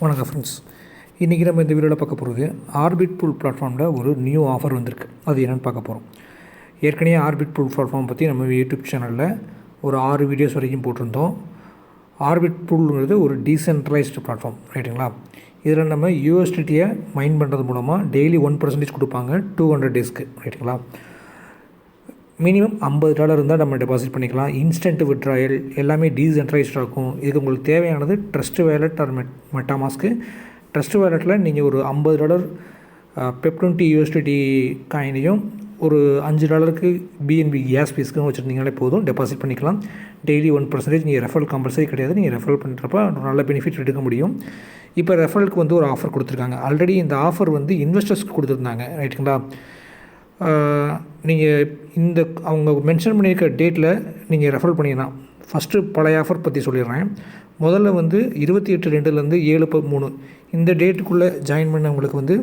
வணக்கம் ஃப்ரெண்ட்ஸ். இன்றைக்கி நம்ம இந்த வீடியோவில் பார்க்க போகிறது ஆர்பிட் பூல் பிளாட்ஃபார்மில் ஒரு நியூ ஆஃபர் வந்திருக்கு. அது என்னென்னு பார்க்க போகிறோம். ஏற்கனவே ஆர்பிட் பூல் பிளாட்ஃபார்ம் பற்றி நம்ம யூடியூப் சேனலில் ஒரு 6 வீடியோஸ் வரைக்கும் போட்டிருந்தோம். ஆர்பிட் பூல்ங்கிறது ஒரு டீசென்ட்ரலைஸ்டு பிளாட்ஃபார்ம், ரைட்டுங்களா? இதில் நம்ம யூஎஸ்டிடியை மைன் பண்ணுறது மூலமாக டெய்லி 1% கொடுப்பாங்க 200 டேஸ்க்கு, ரைட்டுங்களா? மினிமம் $50 இருந்தால் நம்ம டெபாசிட் பண்ணிக்கலாம். இன்ஸ்டன்ட் விட்ராயல் எல்லாமே டீசென்ட்ரலைஸ்டாக இருக்கும். இதுக்கு உங்களுக்கு தேவையானது ட்ரஸ்ட் வேலட் ஆர் மெட்டாமாஸ்க்கு. ட்ரஸ்ட் வேலட்டில் நீங்கள் ஒரு $50 PEP20 USDT காயினையும் ஒரு $5 பிஎன்பி கேஸ் ஃபீஸ்க்கும் வச்சுருந்தீங்களே போதும், டெபாசிட் பண்ணிக்கலாம். டெய்லி 1% நீங்கள் ரெஃபரல் கம்பல்சரி கிடையாது. நீங்கள் ரெஃபரல் பண்ணுறப்ப நல்ல பெனிஃபிட் எடுக்க முடியும். இப்போ ரெஃபரலுக்கு வந்து ஒரு ஆஃபர் கொடுத்துருக்காங்க. ஆல்ரெடி இந்த ஆஃபர் வந்து இன்வெஸ்டர்ஸ்க்கு கொடுத்துருந்தாங்க, ரைட்டுங்களா? நீங்கள் இந்த அவங்க மென்ஷன் பண்ணியிருக்க டேட்டில் நீங்கள் ரெஃபர் பண்ணிங்கன்னா, ஃபஸ்ட்டு பழைய ஆஃபர் பற்றி சொல்லிடுறேன். முதல்ல வந்து 28/2 7/3 இந்த டேட்டுக்குள்ளே ஜாயின் பண்ணவங்களுக்கு வந்து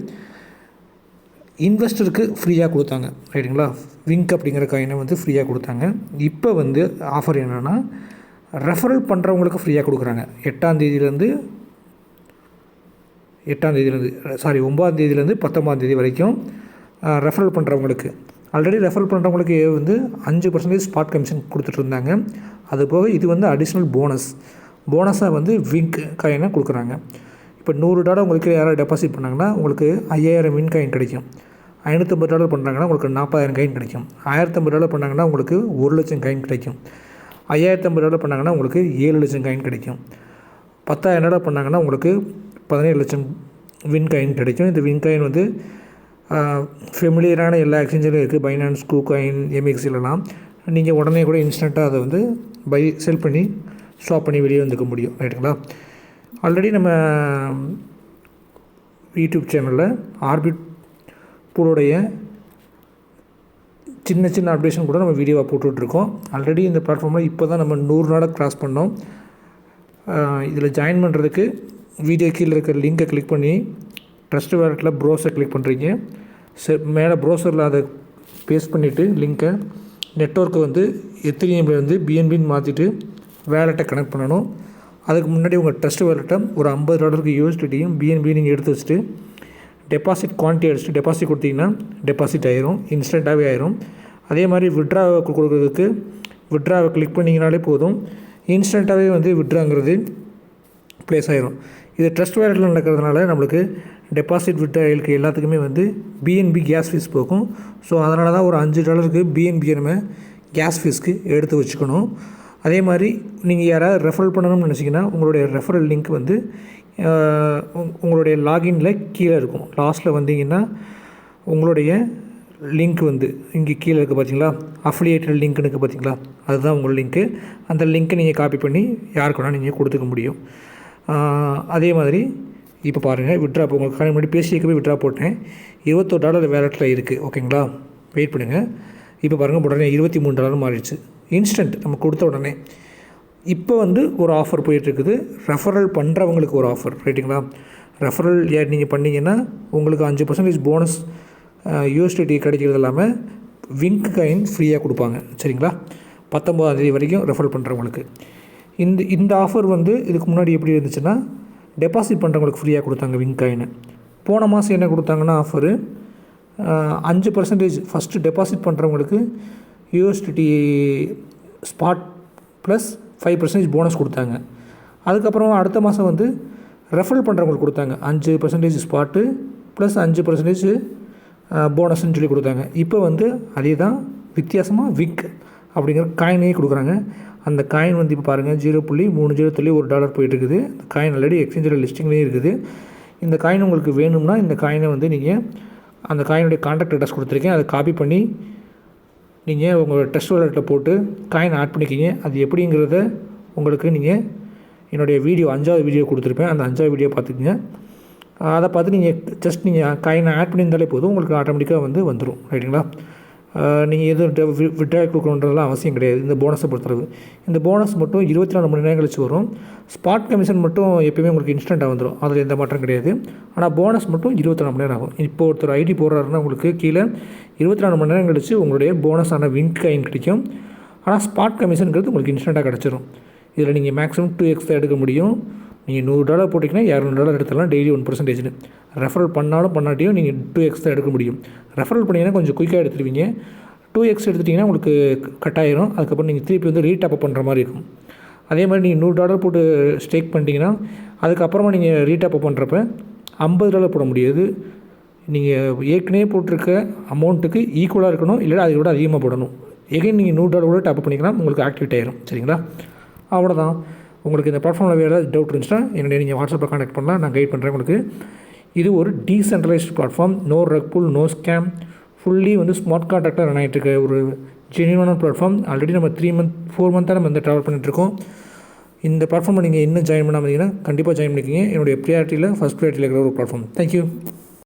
இன்வெஸ்டருக்கு ஃப்ரீயாக கொடுத்தாங்க, ரைட்டுங்களா? விங்க் அப்படிங்கிற காயினை வந்து ஃப்ரீயாக கொடுத்தாங்க. இப்போ வந்து ஆஃபர் என்னென்னா, ரெஃபரல் பண்ணுறவங்களுக்கு ஃப்ரீயாக கொடுக்குறாங்க. 8ஆம் தேதியிலேருந்து 19 வரைக்கும் ரெஃபரல் பண்ணுறவங்களுக்கு. ஆல்ரெடி ரெஃபரல் பண்ணுறவங்களுக்கு வந்து 5% ஸ்பாட் கமிஷன் கொடுத்துட்ருந்தாங்க. அதுபோக இது வந்து அடிஷ்னல் போனஸாக வந்து விங்க் காயினை கொடுக்குறாங்க. இப்போ $100 உங்களுக்கு யாராவது டெபாசிட் பண்ணாங்கன்னா உங்களுக்கு 5000 வின் காயின் கிடைக்கும். $550 பண்ணுறாங்கன்னா உங்களுக்கு 40,000 காயின் கிடைக்கும். $1050 பண்ணாங்கன்னா உங்களுக்கு 1,00,000 காயின் கிடைக்கும். $5050 பண்ணாங்கன்னா உங்களுக்கு 7,00,000 காயின் கிடைக்கும். $10,000 பண்ணாங்கன்னா உங்களுக்கு 17,00,000 வின் காயின் கிடைக்கும். இந்த வின் காயின் வந்து ஃபெமிலியரான எல்லா எக்ஸ்சேஞ்சிலும் இருக்குது. பைனான்ஸ், KuCoin, MXலலாம் நீங்கள் உடனே கூட இன்ஸ்டண்ட்டாக அதை வந்து செல் பண்ணி ஸ்டாப் பண்ணி வெளியே வந்துக்க முடியும், ரைட்டுங்களா? ஆல்ரெடி நம்ம யூடியூப் சேனலில் ஆர்பிட் பூலோடைய சின்ன அப்டேஷன் கூட நம்ம வீடியோவாக போட்டுட்ருக்கோம். ஆல்ரெடி இந்த பிளாட்ஃபார்மில் இப்போ தான் நம்ம 100 நாளை க்ராஸ் பண்ணோம். இதில் ஜாயின் பண்ணுறதுக்கு வீடியோ கீழே இருக்கிற லிங்கை கிளிக் பண்ணி ட்ரஸ்ட் வேலட்டில் ப்ரோசர் கிளிக் பண்ணுறீங்க. மேலே ப்ரோசரில் அதை பேஸ்ட் பண்ணிவிட்டு லிங்க்கை நெட்வொர்க்கை வந்து எத்திரியமில் வந்து பிஎன்பின்னு மாற்றிட்டு வேலட்டை கனெக்ட் பண்ணணும். அதுக்கு முன்னாடி உங்கள் ட்ரஸ்ட் வேலட்டை ஒரு $50 யூஎஸ்டியும் பிஎன்பி நீங்கள் எடுத்து வச்சுட்டு டெபாசிட் குவான்டிட்டி அடிச்சுட்டு டெபாசிட் கொடுத்தீங்கன்னா டெபாசிட் ஆயிரும், இன்ஸ்டண்ட்டாகவே ஆயிரும். அதே மாதிரி விட்ராவை கொடுக்குறதுக்கு விட்ராவை கிளிக் பண்ணிங்கனாலே போதும், இன்ஸ்டண்ட்டாகவே வந்து விட்ராங்கிறது ப்ளேஸ் ஆயிரும். இது ட்ரஸ்ட் வேலட்டில் நடக்கிறதுனால நம்மளுக்கு டெபாசிட் விட்ராயலுக்கு எல்லாத்துக்குமே வந்து பிஎன்பி கேஸ் ஃபீஸ் போகும். ஸோ அதனால தான் ஒரு $5 பிஎன்பியை நம்ம கேஸ் ஃபீஸ்க்கு எடுத்து வச்சுக்கணும். அதே மாதிரி நீங்கள் யாராவது ரெஃபரல் பண்ணணும்னு நினச்சிங்கன்னா உங்களுடைய ரெஃபரல் லிங்க் வந்து உங்களுடைய லாகின்ல கீழே இருக்கும். லாஸ்ட்டில் வந்தீங்கன்னா உங்களுடைய லிங்க் வந்து இங்கே கீழே இருக்குது பார்த்தீங்களா, அஃபிலியேட்டட் லிங்க்னு இருக்குது பார்த்தீங்களா, அதுதான் உங்கள் லிங்க்கு. அந்த லிங்க்கை நீங்கள் காப்பி பண்ணி யாருக்கு வேணால் நீங்கள் கொடுத்துக்க முடியும். அதே மாதிரி இப்போ பாருங்கள், விட்ரா இப்போ உங்களுக்கு முன்னாடி பேசிக்கவே விட்ரா போட்டேன். $21 வேலட்டில் இருக்குது, ஓகேங்களா? வெயிட் பண்ணுங்கள். இப்போ பாருங்கள், உடனே $23 மாறிடுச்சு. இன்ஸ்டன்ட் நம்ம கொடுத்த உடனே. இப்போ வந்து ஒரு ஆஃபர் போயிட்டுருக்குது, ரெஃபரல் பண்ணுறவங்களுக்கு ஒரு ஆஃபர், ரைட்டுங்களா? ரெஃபரல் நீங்கள் பண்ணிங்கன்னா உங்களுக்கு 5% போனஸ் யூஎஸ்டிடி கிடைக்கிறது இல்லாமல் விங்க் காயின் ஃப்ரீயாக கொடுப்பாங்க, சரிங்களா? 19ஆம் தேதி வரைக்கும் ரெஃபரல் பண்ணுறவங்களுக்கு. இந்த ஆஃபர் வந்து இதுக்கு முன்னாடி எப்படி இருந்துச்சுன்னா, டெபாசிட் பண்ணுறவங்களுக்கு ஃப்ரீயாக கொடுத்தாங்க விங்க் காயினை. போன மாதம் என்ன கொடுத்தாங்கன்னா ஆஃபரு 5% ஃபஸ்ட்டு டெபாசிட் பண்ணுறவங்களுக்கு யூஎஸ்டிடி ஸ்பாட் ப்ளஸ் 5% போனஸ் கொடுத்தாங்க. அதுக்கப்புறம் அடுத்த மாதம் வந்து ரெஃபரல் பண்ணுறவங்களுக்கு கொடுத்தாங்க 5% ஸ்பாட்டு ப்ளஸ் 5% போனஸ்ன்னு சொல்லி கொடுத்தாங்க. இப்போ வந்து அதே தான் வித்தியாசமாக விக் அப்படிங்கிற காயினையே கொடுக்குறாங்க. அந்த காயின் வந்து இப்போ பாருங்கள், $0.30 போயிட்டுருக்குது. இந்த காயின் ஆல்ரெடி எக்ஸ்சேஞ்சில் லிஸ்டிங்லேயும் இருக்குது. இந்த காயின் உங்களுக்கு வேணும்னா இந்த காயினை வந்து நீங்கள் அந்த காயினுடைய கான்டாக்ட் அட்ரஸ் கொடுத்துருக்கேன், அதை காப்பி பண்ணி நீங்கள் உங்கள் ட்ரஸ்ட் வேலட்டில் போட்டு காயின் ஆட் பண்ணிக்கிங்க. அது எப்படிங்கிறத உங்களுக்கு நீங்கள் என்னுடைய 5வது வீடியோ கொடுத்துருப்பேன், அந்த 5வது வீடியோ பார்த்துக்குங்க. அதை பார்த்து நீங்கள் காயினை ஆட் பண்ணியிருந்தாலே போதும், உங்களுக்கு ஆட்டோமேட்டிக்காக வந்துடும், ரைட்டுங்களா? நீங்கள் எதுவும் விட்ராய் கொடுக்கணுன்றதுலாம் அவசியம் கிடையாது. இந்த போனஸை பொறுத்தளவு இந்த போனஸ் மட்டும் 24 மணி நேரம் கழிச்சு வரும். ஸ்பாட் கமிஷன் மட்டும் எப்போயுமே உங்களுக்கு இன்ஸ்டண்ட்டாக வந்துடும், அதில் எந்த மாற்றம் கிடையாது. ஆனால் போனஸ் மட்டும் 24 மணி நேரம் ஆகும். இப்போ ஒருத்தர் ஐடி போடுறாருன்னா உங்களுக்கு கீழே 24 மணி நேரம் கழிச்சு உங்களுடைய போனஸான விங்க் காயின் கிடைக்கும். ஆனால் ஸ்பாட் கமிஷனுங்கிறது உங்களுக்கு இன்ஸ்டண்ட்டாக கிடச்சிரும். இதில் நீங்கள் மேக்ஸிமம் 2x தான் எடுக்க முடியும். நீங்கள் $100 போட்டிங்கன்னா $200 எடுத்துடலாம் டெய்லி 1%. ரெஃபரல் பண்ணாலும் பண்ணாட்டியும் நீங்கள் 2x தான் எடுக்க முடியும். ரெஃபரல் பண்ணிங்கன்னா கொஞ்சம் குயிக்காக எடுத்துருவீங்க. 2x எடுத்துட்டிங்கன்னா உங்களுக்கு கட் ஆயிரும். அதுக்கப்புறம் நீங்கள் திருப்பி வந்து ரீடாப் பண்ணுற மாதிரி இருக்கும். அதே மாதிரி நீங்கள் $100 போட்டு ஸ்டேக் பண்ணிட்டீங்கன்னா அதுக்கப்புறமா நீங்கள் ரீடாப் பண்ணுறப்ப $50 போட முடியாது. நீங்கள் ஏற்கனவே போட்டிருக்க அமௌண்ட்டுக்கு ஈக்குவலாக இருக்கணும், இல்லைனா அதை விட அதிகமாக போடணும். எகைன் நீங்கள் $100 கூட டாப் பண்ணிக்கலாம், உங்களுக்கு ஆக்டிவேட் ஆயிரும். சரிங்களா? அவ்வளோதான். உங்களுக்கு இந்த பிளாட்ஃபார்மில் வேறு ஏதாவது டவுட் இருந்துச்சுன்னா என்னுடைய நீங்கள் வாட்ஸ்அப்பில் கான்டாக்ட் பண்ணலாம், நான் கைட் பண்ணுறேன் உங்களுக்கு. இது ஒரு டீசென்ட்ரலைஸ்டு பிளாட்ஃபார்ம், நோ ரக் புல், நோ ஸ்கேம், ஃபுல்லி வந்து ஸ்மார்ட் கான்ட்ராக்டாக ரன் ஆகிட்டு இருக்க ஒரு ஜென்யூனான பிளாட்ஃபார்ம். ஆல்ரெடி நம்ம 4 மந்த்தாக நம்ம வந்து ட்ராவல் பண்ணிட்டுருக்கோம். இந்த பிளாட்ஃபார்மை நீங்கள் இன்னும் ஜாயின் பண்ணாமல் இருந்தீங்கன்னா கண்டிப்பாக ஜாயின் பண்ணிக்கிங்க. என்னுடைய ப்ரியாரிட்டியில் ஃபஸ்ட் ப்ரியாரிட்டியில் இருக்கிற ஒரு பிளாட்ஃபார்ம். தேங்க்யூ.